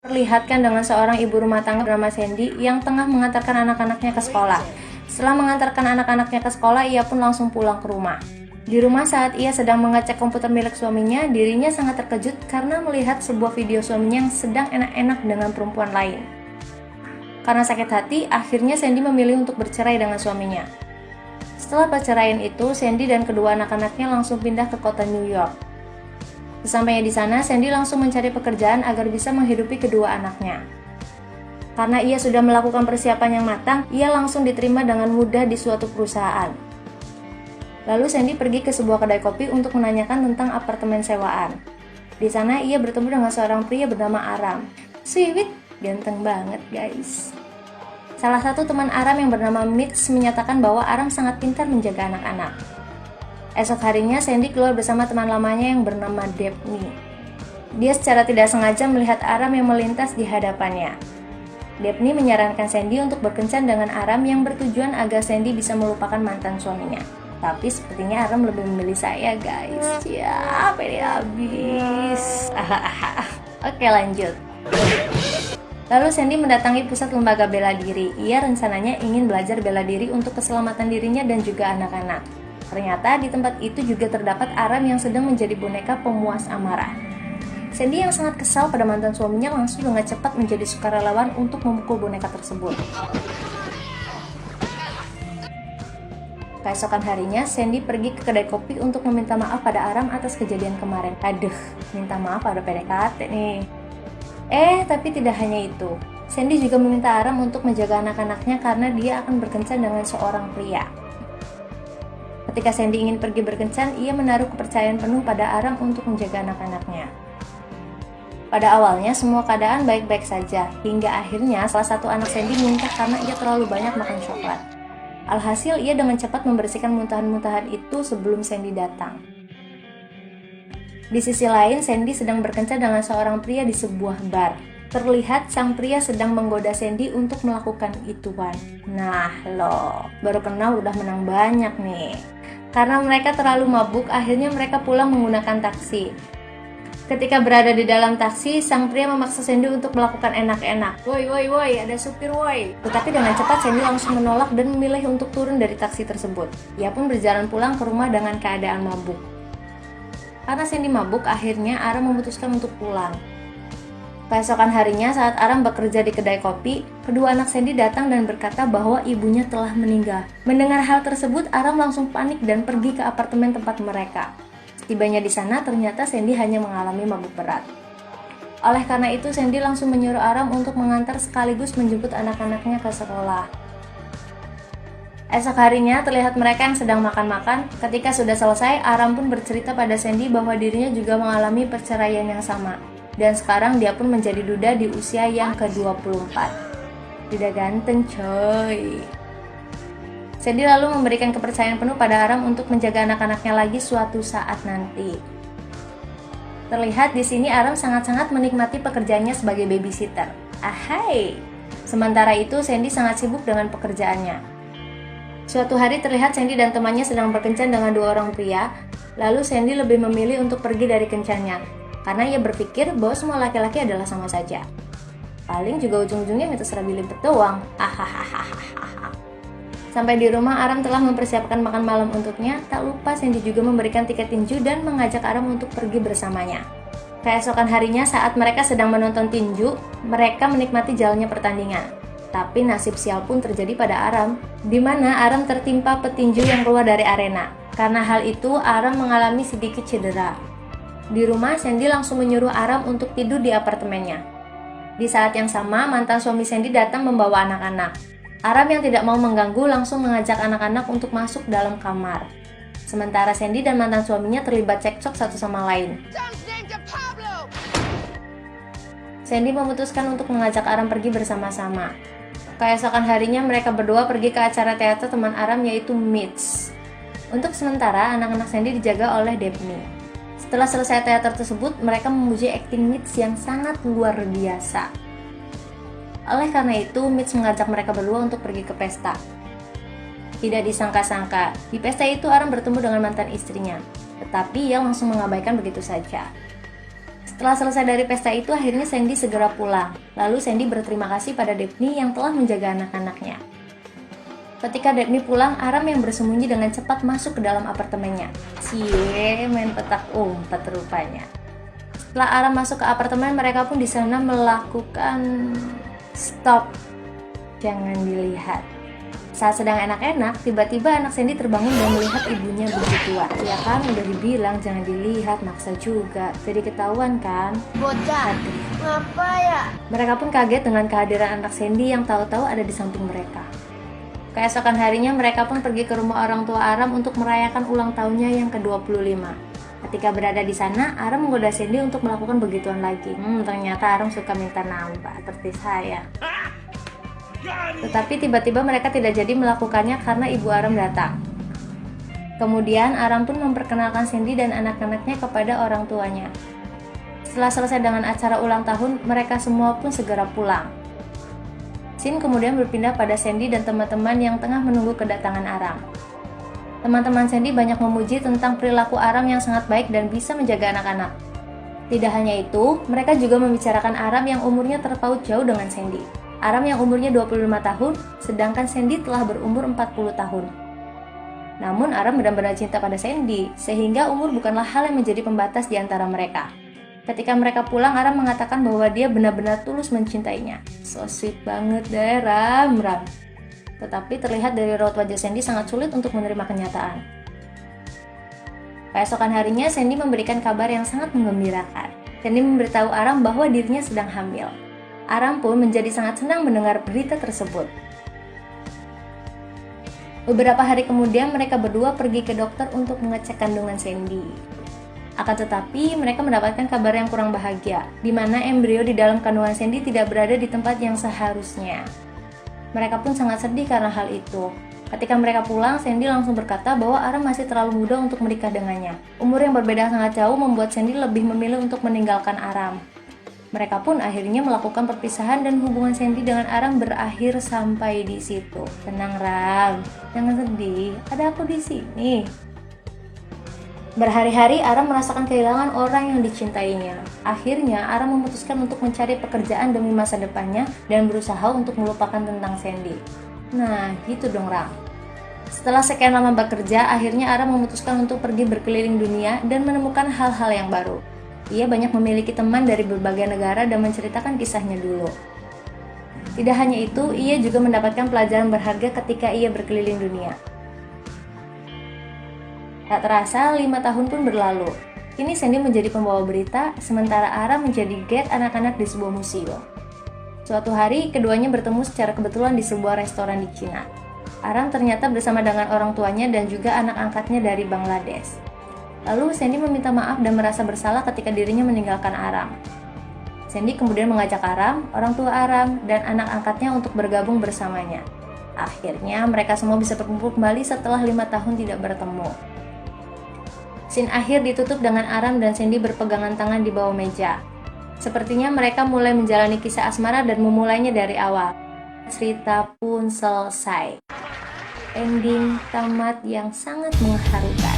Terlihatkan dengan seorang ibu rumah tangga bernama Sandy yang tengah mengantarkan anak-anaknya ke sekolah. Setelah mengantarkan anak-anaknya ke sekolah, ia pun langsung pulang ke rumah. Di rumah saat ia sedang mengecek komputer milik suaminya, dirinya sangat terkejut karena melihat sebuah video suaminya yang sedang enak-enak dengan perempuan lain. Karena sakit hati, akhirnya Sandy memilih untuk bercerai dengan suaminya. Setelah perceraian itu, Sandy dan kedua anak-anaknya langsung pindah ke kota New York. Sesampainya di sana, Sandy langsung mencari pekerjaan agar bisa menghidupi kedua anaknya. Karena ia sudah melakukan persiapan yang matang, ia langsung diterima dengan mudah di suatu perusahaan. Lalu Sandy pergi ke sebuah kedai kopi untuk menanyakan tentang apartemen sewaan. Di sana ia bertemu dengan seorang pria bernama Aram. Sweet, ganteng banget guys. Salah satu teman Aram yang bernama Mitch menyatakan bahwa Aram sangat pintar menjaga anak-anak. Esok harinya Sandy keluar bersama teman lamanya yang bernama Daphne. Dia secara tidak sengaja melihat Aram yang melintas di hadapannya. Daphne menyarankan Sandy untuk berkencan dengan Aram yang bertujuan agar Sandy bisa melupakan mantan suaminya. Tapi sepertinya Aram lebih memilih saya guys. Ya, pede habis. Oke lanjut. Lalu Sandy mendatangi pusat lembaga bela diri. Ia rencananya ingin belajar bela diri untuk keselamatan dirinya dan juga anak-anak. Ternyata di tempat itu juga terdapat Aram yang sedang menjadi boneka pemuas amarah. Sandy yang sangat kesal pada mantan suaminya langsung dengan cepat menjadi sukarelawan untuk memukul boneka tersebut. Keesokan harinya, Sandy pergi ke kedai kopi untuk meminta maaf pada Aram atas kejadian kemarin. Aduh, minta maaf pada PDKT nih. Tapi tidak hanya itu. Sandy juga meminta Aram untuk menjaga anak-anaknya karena dia akan berkencan dengan seorang pria. Ketika Sandy ingin pergi berkencan, ia menaruh kepercayaan penuh pada Aram untuk menjaga anak-anaknya. Pada awalnya semua keadaan baik-baik saja, hingga akhirnya salah satu anak Sandy muntah karena ia terlalu banyak makan coklat. Alhasil ia dengan cepat membersihkan muntahan-muntahan itu sebelum Sandy datang. Di sisi lain, Sandy sedang berkencan dengan seorang pria di sebuah bar. Terlihat sang pria sedang menggoda Sandy untuk melakukan ituan. Nah loh, baru kenal udah menang banyak nih. Karena mereka terlalu mabuk, akhirnya mereka pulang menggunakan taksi. Ketika berada di dalam taksi, sang pria memaksa Sandy untuk melakukan enak-enak. Woi, ada supir woi. Tetapi dengan cepat Sandy langsung menolak dan memilih untuk turun dari taksi tersebut. Ia pun berjalan pulang ke rumah dengan keadaan mabuk. Karena Sandy mabuk, akhirnya Aram memutuskan untuk pulang. Keesokan harinya saat Aram bekerja di kedai kopi, kedua anak Sandy datang dan berkata bahwa ibunya telah meninggal. Mendengar hal tersebut, Aram langsung panik dan pergi ke apartemen tempat mereka. Tibanya di sana, ternyata Sandy hanya mengalami mabuk berat. Oleh karena itu, Sandy langsung menyuruh Aram untuk mengantar sekaligus menjemput anak-anaknya ke sekolah. Esok harinya, terlihat mereka yang sedang makan-makan. Ketika sudah selesai, Aram pun bercerita pada Sandy bahwa dirinya juga mengalami perceraian yang sama. Dan sekarang dia pun menjadi duda di usia yang ke-24. Duda ganteng coy. Sandy lalu memberikan kepercayaan penuh pada Aram untuk menjaga anak-anaknya lagi suatu saat nanti. Terlihat di sini Aram sangat-sangat menikmati pekerjaannya sebagai babysitter. Ahai! Sementara itu Sandy sangat sibuk dengan pekerjaannya. Suatu hari terlihat Sandy dan temannya sedang berkencan dengan dua orang pria. Lalu Sandy lebih memilih untuk pergi dari kencannya, karena ia berpikir bahwa semua laki-laki adalah sama saja. Paling juga ujung-ujungnya minta serabi limpet doang. Sampai di rumah, Aram telah mempersiapkan makan malam untuknya. Tak lupa Sandy juga memberikan tiket tinju dan mengajak Aram untuk pergi bersamanya. Keesokan harinya saat mereka sedang menonton tinju, mereka menikmati jalannya pertandingan. Tapi nasib sial pun terjadi pada Aram, di mana Aram tertimpa petinju yang keluar dari arena. Karena hal itu, Aram mengalami sedikit cedera. Di rumah, Sandy langsung menyuruh Aram untuk tidur di apartemennya. Di saat yang sama, mantan suami Sandy datang membawa anak-anak. Aram yang tidak mau mengganggu langsung mengajak anak-anak untuk masuk dalam kamar. Sementara Sandy dan mantan suaminya terlibat cekcok satu sama lain. Sandy memutuskan untuk mengajak Aram pergi bersama-sama. Keesokan harinya mereka berdua pergi ke acara teater teman Aram yaitu Mitch. Untuk sementara, anak-anak Sandy dijaga oleh Daphne. Setelah selesai teater tersebut, mereka memuji akting Mitch yang sangat luar biasa. Oleh karena itu, Mitch mengajak mereka berdua untuk pergi ke pesta. Tidak disangka-sangka, di pesta itu Aram bertemu dengan mantan istrinya. Tetapi ia langsung mengabaikan begitu saja. Setelah selesai dari pesta itu, akhirnya Sandy segera pulang. Lalu Sandy berterima kasih pada Daphne yang telah menjaga anak-anaknya. Ketika Daphne pulang, Aram yang bersembunyi dengan cepat masuk ke dalam apartemennya. Cie, main petak umpet rupanya. Setelah Aram masuk ke apartemen, mereka pun di sana melakukan stop. Jangan dilihat. Saat sedang enak-enak, tiba-tiba anak Sandy terbangun dan melihat ibunya begituan. Ya kan, udah dibilang jangan dilihat, maksa juga. Jadi ketahuan kan? Bocah, ngapa ya? Mereka pun kaget dengan kehadiran anak Sandy yang tahu-tahu ada di samping mereka. Keesokan harinya, mereka pun pergi ke rumah orang tua Aram untuk merayakan ulang tahunnya yang ke-25. Ketika berada di sana, Aram menggoda Sandy untuk melakukan begituan lagi. Ternyata Aram suka minta nambah, seperti saya. Tetapi tiba-tiba mereka tidak jadi melakukannya karena ibu Aram datang. Kemudian Aram pun memperkenalkan Sandy dan anak-anaknya kepada orang tuanya. Setelah selesai dengan acara ulang tahun, mereka semua pun segera pulang. Scene kemudian berpindah pada Sandy dan teman-teman yang tengah menunggu kedatangan Aram. Teman-teman Sandy banyak memuji tentang perilaku Aram yang sangat baik dan bisa menjaga anak-anak. Tidak hanya itu, mereka juga membicarakan Aram yang umurnya terpaut jauh dengan Sandy. Aram yang umurnya 25 tahun, sedangkan Sandy telah berumur 40 tahun. Namun Aram benar-benar cinta pada Sandy, sehingga umur bukanlah hal yang menjadi pembatas di antara mereka. Ketika mereka pulang, Aram mengatakan bahwa dia benar-benar tulus mencintainya. So sweet banget deh, Ram. Tetapi terlihat dari raut wajah Sandy sangat sulit untuk menerima kenyataan. Keesokan harinya, Sandy memberikan kabar yang sangat menggembirakan. Sandy memberitahu Aram bahwa dirinya sedang hamil. Aram pun menjadi sangat senang mendengar berita tersebut. Beberapa hari kemudian, mereka berdua pergi ke dokter untuk mengecek kandungan Sandy. Akan tetapi, mereka mendapatkan kabar yang kurang bahagia, di mana embrio di dalam kandungan Sandy tidak berada di tempat yang seharusnya. Mereka pun sangat sedih karena hal itu. Ketika mereka pulang, Sandy langsung berkata bahwa Aram masih terlalu muda untuk menikah dengannya. Umur yang berbeda sangat jauh membuat Sandy lebih memilih untuk meninggalkan Aram. Mereka pun akhirnya melakukan perpisahan dan hubungan Sandy dengan Aram berakhir sampai di situ. Tenang Ram, jangan sedih, ada aku di sini. Berhari-hari Aram merasakan kehilangan orang yang dicintainya. Akhirnya Aram memutuskan untuk mencari pekerjaan demi masa depannya dan berusaha untuk melupakan tentang Sandy. Nah, gitu dong Ram. Setelah sekian lama bekerja, akhirnya Aram memutuskan untuk pergi berkeliling dunia dan menemukan hal-hal yang baru. Ia banyak memiliki teman dari berbagai negara dan menceritakan kisahnya dulu. Tidak hanya itu, ia juga mendapatkan pelajaran berharga ketika ia berkeliling dunia. Tak terasa, 5 tahun pun berlalu. Kini Sandy menjadi pembawa berita, sementara Aram menjadi guide anak-anak di sebuah museum. Suatu hari, keduanya bertemu secara kebetulan di sebuah restoran di Cina. Aram ternyata bersama dengan orang tuanya dan juga anak angkatnya dari Bangladesh. Lalu Sandy meminta maaf dan merasa bersalah ketika dirinya meninggalkan Aram. Sandy kemudian mengajak Aram, orang tua Aram, dan anak angkatnya untuk bergabung bersamanya. Akhirnya mereka semua bisa berkumpul kembali setelah 5 tahun tidak bertemu. Scene akhir ditutup dengan Aram dan Sandy berpegangan tangan di bawah meja. Sepertinya mereka mulai menjalani kisah asmara dan memulainya dari awal. Cerita pun selesai. Ending tamat yang sangat mengharukan.